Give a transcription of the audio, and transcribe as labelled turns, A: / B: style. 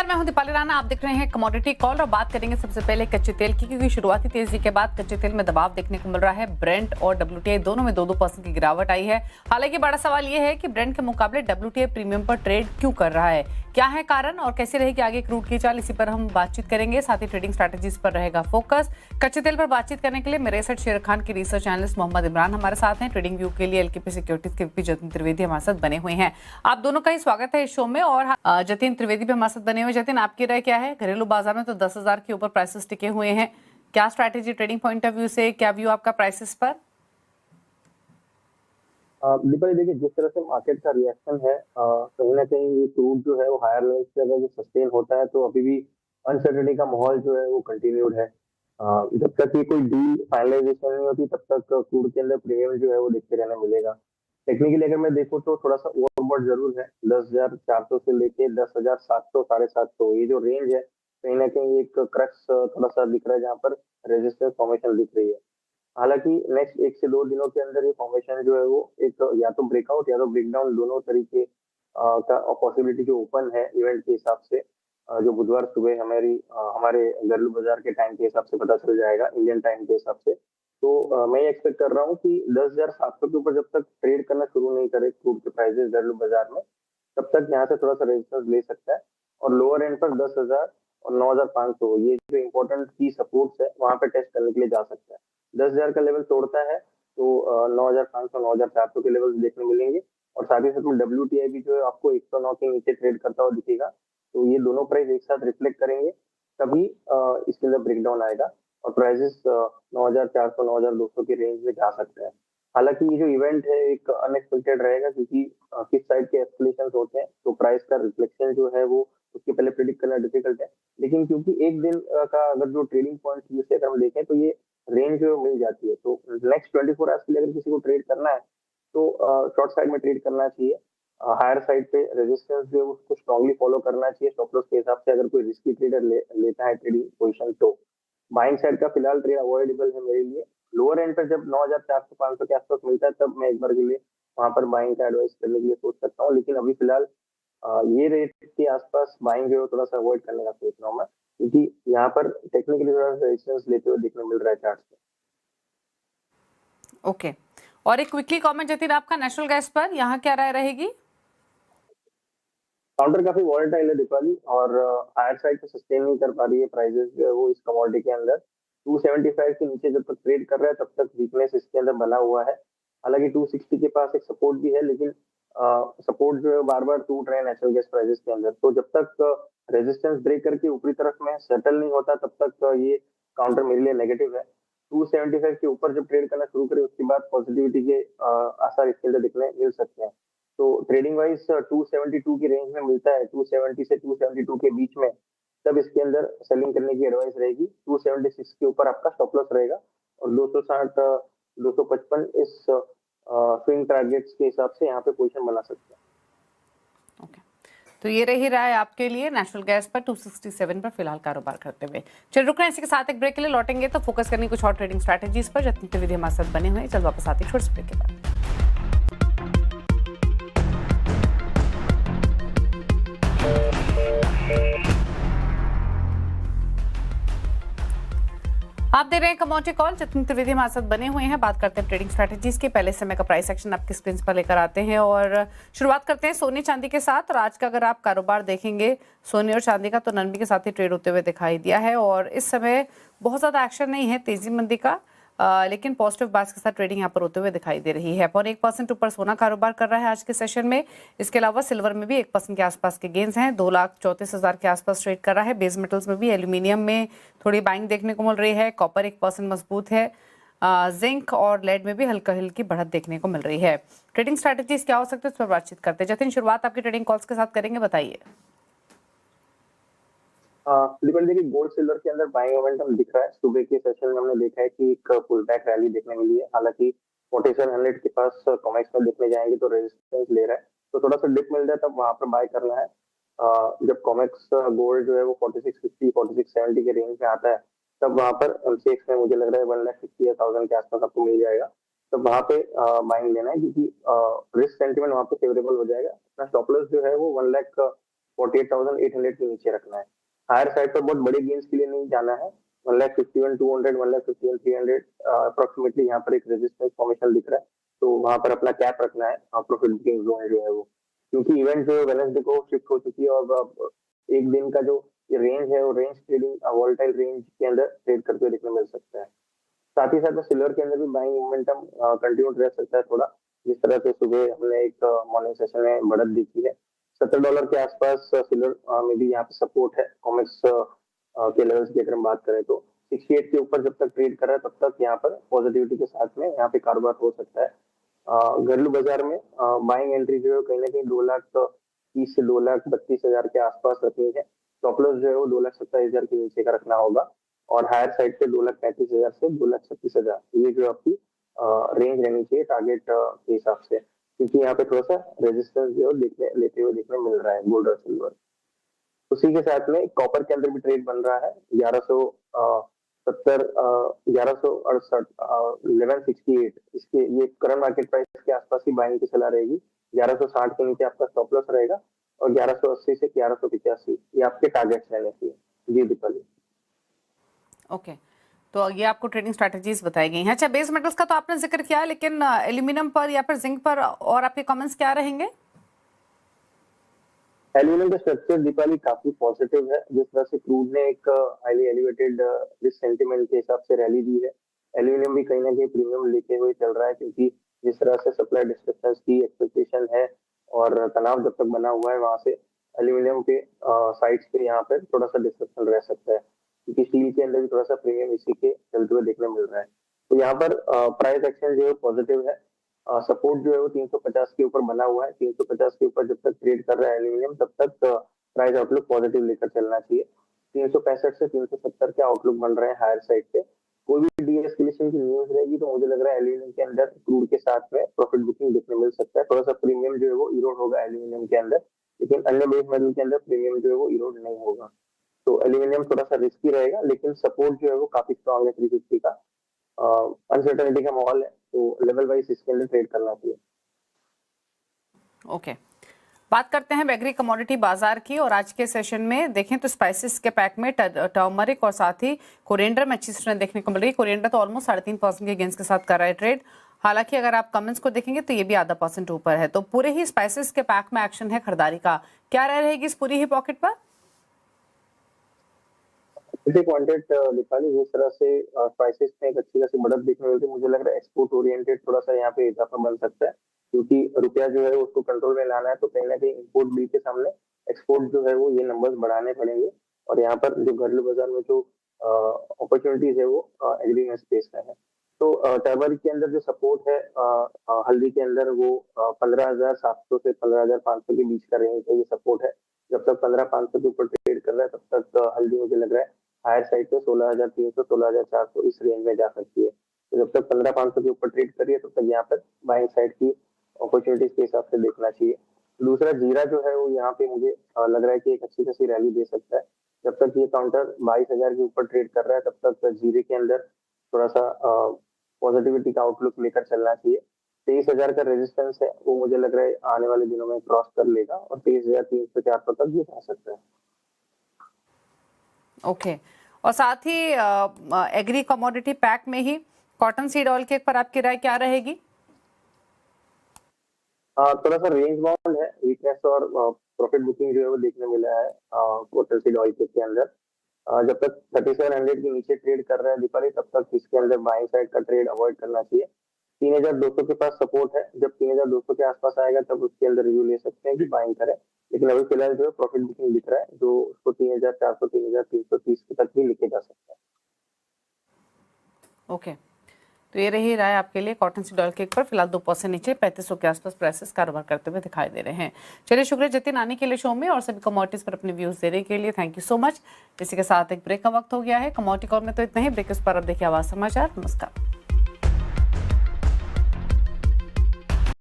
A: नमस्कार, मैं हूं दीपाली राणा। आप देख रहे हैं कमोडिटी कॉल और बात करेंगे सबसे पहले कच्चे तेल की, क्योंकि शुरुआती तेजी के बाद कच्चे तेल में दबाव देखने को मिल रहा है। ब्रेंट और डब्ल्यूटीआई दोनों में 2-2% की गिरावट आई है। हालांकि बड़ा सवाल यह है कि ब्रेंट के मुकाबले डब्ल्यूटीआई प्रीमियम पर ट्रेड क्यों कर रहा है, क्या है कारण और कैसे रहेगी आगे क्रूड की चाल, इसी पर हम बातचीत करेंगे। साथ ही ट्रेडिंग स्ट्रैटेजीज पर रहेगा फोकस। कच्चे तेल पर बातचीत करने के लिए मेरे साथ शेर खान के रिसर्च एनालिस्ट मोहम्मद इमरान हमारे साथ हैं। ट्रेडिंग व्यू के लिए एलकेपी सिक्योरिटीज के वीपी जतिन त्रिवेदी हमारे साथ बने हुए हैं। आप दोनों का ही स्वागत है इस शो में। और जतिन त्रिवेदी भी हमारे साथ बने हुए। जतिन, आपकी राय क्या है? घरेलू बाजार में तो 10,000 के ऊपर प्राइसेस टिके हुए हैं, क्या strategy trading point of view से, क्या व्यू आपका प्राइसेस पर?
B: दीपाली, देखिए जिस तरह से मार्केट का रिएक्शन है, कहीं ना कहीं ये क्रूड जो है वो हायर लेवल्स पे अगर सस्टेन होता है तो अभी भी अनसर्टेनिटी का माहौल जो है वो कंटिन्यूड है। जब तक ये कोई डील फाइनलाइजेशन नहीं होती तब तक क्रूड के अंदर प्रीमियम जो है वो देखते रहना मिलेगा। टेक्निकली अगर मैं देखूँ तो थोड़ा सा ओवरबॉट जरूर है। 10,400 से लेके 10,700 750 ये जो रेंज है, कहीं ना कहीं एक क्रक्स थोड़ा सा दिख रहा है जहाँ पर रेजिस्टेंस फॉर्मेशन दिख रही है। हालांकि नेक्स्ट 1 से 2 दिनों के अंदर ये फॉर्मेशन जो है वो एक या तो ब्रेकआउट या तो ब्रेकडाउन, दोनों तरीके का पॉसिबिलिटी जो ओपन है इवेंट के हिसाब से, जो बुधवार सुबह हमारे घरेलू बाजार के टाइम के हिसाब से पता चल जाएगा, इंडियन टाइम के हिसाब से। तो मैं एक्सपेक्ट कर रहा हूँ कि 10,700 के ऊपर जब तक ट्रेड करना शुरू नहीं करे क्रूड के प्राइसेस घरेलू बाजार में, तब तक यहाँ से थोड़ा सा रेजिस्टेंस ले सकता है। और लोअर एंड पर 10,000 और 9,500 ये जो इम्पोर्टेंट की सपोर्ट्स है वहां पे टेस्ट करने के लिए जा सकता है। 10,000 का लेवल तोड़ता है तो 9,500 9,400 के लेवल देखने मिलेंगे। और साथ ही साथ में डब्ल्यूटीआई भी जो है आपको 109 के नीचे ट्रेड करता हुआ दिखेगा। तो ये दोनों प्राइस एक साथ रिफ्लेक्ट करेंगे, तभी इसके अंदर ब्रेकडाउन आएगा और प्राइसेस 9,400 9,200 के रेंज में जा सकते हैं। हालांकि ये जो इवेंट है एक अनएक्सपेक्टेड रहेगा, क्योंकि किस साइड के एस्केलेशन होते हैं तो प्राइस का रिफ्लेक्शन जो है वो उसके पहले प्रिडिक्ट करना डिफिकल्ट है। लेकिन क्योंकि एक दिन का अगर जो ट्रेडिंग पॉइंट से अगर हम देखें तो ये रेंज जो मिल जाती है, तो नेक्स्ट 24 आवर्स के लिए अगर किसी को ट्रेड करना है तो शॉर्ट साइड में ट्रेड करना चाहिए। हायर साइड पे रेजिस्टेंस जो है उसको स्ट्रांगली फॉलो करना चाहिए स्टॉप लॉस के हिसाब से। अगर कोई रिस्की ट्रेडर लेता है ट्रेडिंग पोजीशन तो बाइंग साइड का फिलहाल ट्रेड अवॉइडेबल है मेरे लिए। लोअर एंड पर जब 9,400 500 के आसपास मिलता है तब मैं एक बार के लिए वहां पर बाइंग का एडवाइस करने के लिए सोच सकता हूँ। लेकिन अभी फिलहाल ये रेट के आसपास बाइंग जो है थोड़ा सा अवॉइड करने का सोच रहा हूँ मैं, क्योंकि यहाँ पर टेक्निकली थोड़ा सा रेजिस्टेंस लेते हुए देखने मिल रहा है चार्ट पे।
A: ओके, और एक क्विकली कमेंट जतिन आपका नेचुरल गैस पर, यहाँ क्या राय रहेगी?
B: काउंटर काफी वॉलेटाइल है दीपाली, और हायर साइड पे सस्टेन नहीं कर पा रही है प्राइसेस जो है वो इस कमोडिटी के अंदर। 275 के नीचे जब तक ट्रेड कर रहा है तब तक वीकनेस इसके अंदर बना हुआ है। हालांकि 260 के पास एक सपोर्ट भी है, लेकिन सपोर्ट जो है बार बार टूट रहे हैं नेचुरल गैस प्राइसेस के अंदर। तो जब तक रेजिस्टेंस ब्रेक करके ऊपरी तरफ में सेटल नहीं होता तब तक ये काउंटर मेरे लिए नेगेटिव है। 275 के ऊपर जब ट्रेड करना शुरू करे उसके बाद पॉजिटिविटी के आसार इसके अंदर दिखने मिल सकते हैं। तो ट्रेडिंग वाइज 272 की रेंज में मिलता है, 270 से 272 के बीच में, तब इसके अंदर सेलिंग करने की एडवाइस रहेगी। 276 के ऊपर आपका स्टॉप लॉस रहेगा और 260 255 इस स्विंग टारगेट्स के हिसाब से यहाँ पे पोजीशन बना सकते हैं।
A: ओके, तो ये रही राय आपके लिए नेचुरल गैस पर 267 पर फिलहाल कारोबार करते हुए। चलिए रुक रहे हैं, इसी के साथ एक ब्रेक के लिए लौटेंगे तो फोकस करनी कुछ और ट्रेडिंग स्ट्रैटेजीज पर। जतिन त्रिवेदी हमारे साथ बने हुए हैं। चल वापस आते हैं छोटे ब्रेक के बाद। आप दे रहे हैं कमोडिटी कॉल, जतिन त्रिवेदी हमारे साथ बने हुए हैं। बात करते हैं ट्रेडिंग स्ट्रैटेजीज के। पहले समय का प्राइस एक्शन आपकी स्क्रीन पर लेकर आते हैं और शुरुआत करते हैं सोने चांदी के साथ। और आज का अगर आप कारोबार देखेंगे सोने और चांदी का, तो नरमी के साथ ही ट्रेड होते हुए दिखाई दिया है और इस समय बहुत ज़्यादा एक्शन नहीं है तेजी मंदी का, लेकिन पॉजिटिव बात के साथ ट्रेडिंग यहाँ पर होते हुए दिखाई दे रही है। 1% ऊपर सोना कारोबार कर रहा है आज के सेशन में। इसके अलावा सिल्वर में भी 1% के आसपास के गेंस हैं, 2,34,000 के आसपास ट्रेड कर रहा है। बेस मेटल्स में भी एल्यूमिनियम में थोड़ी बाइंग देखने को मिल रही है। कॉपर 1% मजबूत है। जिंक और लेड में भी हल्की बढ़त देखने को मिल रही है। ट्रेडिंग स्ट्रैटेजीज क्या हो सकते हैं उस पर बातचीत करते हैं। जतिन, शुरुआत आपकी ट्रेडिंग कॉल्स के साथ करेंगे, बताइए।
B: देखिए गोल्ड सिल्वर के अंदर बाइंग मोमेंटम दिख रहा है। सुबह के सेशन में हमने देखा है कि एक पुल बैक रैली देखने मिली है। हालांकि 4700 के पास कॉमेक्स में देखने जाएंगे तो रेजिस्टेंस ले रहा है, तो थोड़ा सा डिप मिल जाए तब वहां पर बाय करना है। जब कॉमेक्स गोल्ड जो है वो 4650 4670 के रेंज में आता है तब वहां पर एमसीएक्स में मुझे लग रहा है 1,50,000 के आसपास आपको मिल जाएगा। तब वहां पे बाइंग लेना है, क्योंकि रिस्क सेंटिमेंट वहां पे फेवरेबल हो जाएगा। अपना स्टॉप लॉस जो है वो 1,00,000 48,800 के नीचे रखना है। हायर साइड पर बहुत बड़े गेन्स के लिए नहीं जाना है। 1,51,200, 1,51,300 अप्रोक्सीमेटली यहाँ पर एक रेजिस्टेंस फॉर्मेशन दिख रहा है, तो वहां पर अपना कैप रखना है। प्रॉफिट बुकिंग जोन जो है वो, क्योंकि इवेंट जो है वेडनेसडे को शिफ्ट हो चुकी है और एक दिन का जो रेंज है वो रेंज ट्रेडिंग वोलेटाइल रेंज के अंदर ट्रेड करते हुए देखने मिल सकता है। साथ ही साथ में सिल्वर के अंदर भी बाइंग मोमेंटम कंटिन्यू रह सकता है थोड़ा, जिस तरह से सुबह हमने एक मॉर्निंग सेशन में बढ़त देखी है। $70 के आसपास सिल्वर में भी यहाँ पे सपोर्ट है। कॉमेक्स के लेवल्स की अगर हम बात करें तो 68 के ऊपर जब तक ट्रेड कर रहा है तब तक यहाँ पर पॉजिटिविटी के साथ में यहाँ पे कारोबार हो सकता है। घरेलू बाजार में बाइंग एंट्री जो है कहीं ना कहीं 2,30,000 से 2,32,000 के आसपास रखनी है। स्टॉप लॉस जो है वो 2,27,000 के नीचे का रखना होगा और हायर साइड पे 2,35,000 से 2,36,000 ये जो आपकी रेंज रहनी चाहिए टारगेट के हिसाब से, क्योंकि यहाँ पे थोड़ा सा रेजिस्टेंस जो है लेते हुए देखने मिल रहा है गोल्ड और सिल्वर। उसी के साथ में कॉपर के अंदर भी ट्रेड बन रहा है 1168 इसके ये करंट मार्केट प्राइस के आसपास ही बाइंग की सलाह रहेगी। 1160 के नीचे आपका स्टॉप लॉस रहेगा और 1180 से 1185 ये आपके टारगेट्स रहने चाहिए। जी दीपाली।
A: ओके, तो ये आपको ट्रेडिंग स्ट्रैटेजीज बताई गई हैं। अच्छा, बेस मेटल्स का तो आपने जिक्र किया है, लेकिन एल्यूमिनियम पर या फिर जिंक पर और आपके कमेंट्स क्या रहेंगे?
B: एल्यूमिनियम का स्ट्रक्चर दीपाली काफी पॉजिटिव है। जिस तरह से क्रूड ने एक हाईली एलिवेटेड रिस्क सेंटिमेंट के हिसाब से रैली दी है, एल्यूमिनियम भी कहीं ना कहीं प्रीमियम लेते हुए चल रहा है, क्योंकि जिस तरह से सप्लाई डिस्ट्रप्शंस की एक्सपेक्टेशन है और तनाव जब तक बना हुआ है वहां से एल्यूमिनियम के साइड्स पे यहाँ पर थोड़ा सा डिस्ट्रप्शन रह सकता है, क्योंकि स्टील के अंदर भी थोड़ा सा प्रीमियम इसी के चलते हुए देखने मिल रहा है। तो यहाँ पर प्राइस एक्शन जो है पॉजिटिव है। सपोर्ट जो है वो 350 के ऊपर बना हुआ है। 350 के ऊपर जब तक ट्रेड कर रहा है एल्यूमिनियम तब तक प्राइस आउटलुक पॉजिटिव लेकर चलना चाहिए। 365 से 370 के आउटलुक बन रहे हैं हायर साइड पे। कोई भी डीएस्केलेशन की न्यूज रहेगी तो मुझे लग रहा है एल्यूमिनियम के अंदर क्रूड के साथ में प्रॉफिट बुकिंग देखने मिल सकता है। थोड़ा सा प्रीमियम जो है वो इरोड होगा एल्यूमिनियम के अंदर, लेकिन अन्य बेस मेटल के अंदर प्रीमियम जो है वो इरोड नहीं होगा। तो एल्यूमिनियम थोड़ा सा रिस्की रहेगा, लेकिन सपोर्ट जो है वो काफी स्ट्रॉन्ग है 350 का। अनसर्टेनिटी का माहौल है तो लेवल वाइज इसके अंदर ट्रेड करना चाहिए।
A: ओके, बात करते हैं एग्री कमोडिटी बाजार की। और आज के सेशन में देखें तो स्पाइसेस के पैक में टर्मरिक और साथ ही कोरिएंडर में अच्छी स्ट्रेंथ देखने को मिल रही है। कोरिएंडर तो ऑलमोस्ट 3.5% के गेंस के साथ कर रहा है ट्रेड। हालांकि अगर आप कमेंट्स को देखेंगे तो ये भी 0.5% ऊपर है। तो पूरे ही स्पाइसेस के पैक में एक्शन है खरीदारी का। क्या रहेगी इस पूरी ही पॉकेट पर?
B: दीपाली, जिस तरह से प्राइसेस में एक अच्छी खासी बढ़त देखने मिलती है, मुझे लग रहा है एक्सपोर्ट ओरिएंटेड थोड़ा सा यहाँ पे इजाफा बन सकता है, क्योंकि रुपया जो है उसको कंट्रोल में लाना है तो कहीं ना कहीं इंपोर्ट बिल के सामने एक्सपोर्ट जो है वो ये नंबर्स बढ़ाने पड़ेंगे। और यहाँ पर जो घरेलू बाजार में जो अपॉर्चुनिटीज है वो एग्री में स्पेस में है। तो टर्मरिक के अंदर जो सपोर्ट है हल्दी के अंदर वो 15,700 से 15,500 के बीच का रेंज है, ये सपोर्ट है। जब तक 15,500 के ऊपर ट्रेड कर रहा है तब तक हल्दी मुझे लग रहा है हायर साइड पे 16,300 16,400 इस रेंज में जा सकती है। तो जब तक 15,500 के ऊपर ट्रेड कर रही है तब तक यहाँ पर बाइंग साइड की अपॉर्चुनिटीज के हिसाब से देखना चाहिए। दूसरा जीरा जो है वो यहाँ पे मुझे लग रहा है कि एक अच्छी खासी रैली दे सकता है। जब तक ये काउंटर 22,000 के ऊपर ट्रेड कर रहा है तब तक जीरे के अंदर थोड़ा सा पॉजिटिविटी का आउटलुक लेकर चलना चाहिए। 23,000 का रेजिस्टेंस है वो मुझे लग रहा है आने वाले दिनों में क्रॉस कर लेगा और 23,300-400 तक ये जा सकता है।
A: ओके, और साथ ही एग्री कमोडिटी पैक में ही कॉटन सीड ऑयल के पर आपकी राय क्या रहेगी?
B: थोड़ा सा रेंज बाउंड है, वीकनेस और प्रॉफिट बुकिंग जो है वो देखने मिला है कॉटन सीड ऑयल के अंदर। जब तक 3700 के नीचे ट्रेड कर रहा है दीपाली तब तक इसके अंदर बाइंग साइड का ट्रेड अवॉइड करना चाहिए। 3,200 के पास सपोर्ट है, जब 3,200 के आसपास आएगा तब उसके अंदर रिव्यू ले सकते हैं कि बाइंग करें, लेकिन अभी फिलहाल जो है प्रॉफिट बुकिंग दिख रहा है जो उसको 3,400 3,330 तक भी लिखे जा सकता है।
A: ओके, तो ये रही राय आपके लिए कॉटन सीड ऑयल केक पर। फिलहाल 2% नीचे 3500 के आसपास प्राइसेस कारोबार करते हुए दिखाई दे रहे हैं। चलिए, शुक्रिया जतिन आने के लिए शो में और सभी कमोडिटीज पर अपने व्यूज देने के लिए। Thank you so much. इसी के साथ एक ब्रेक का वक्त हो गया है। कमोडिटी कॉल में तो इतना ही। ब्रेक पर अब देखिए आवाज समाचार। नमस्कार।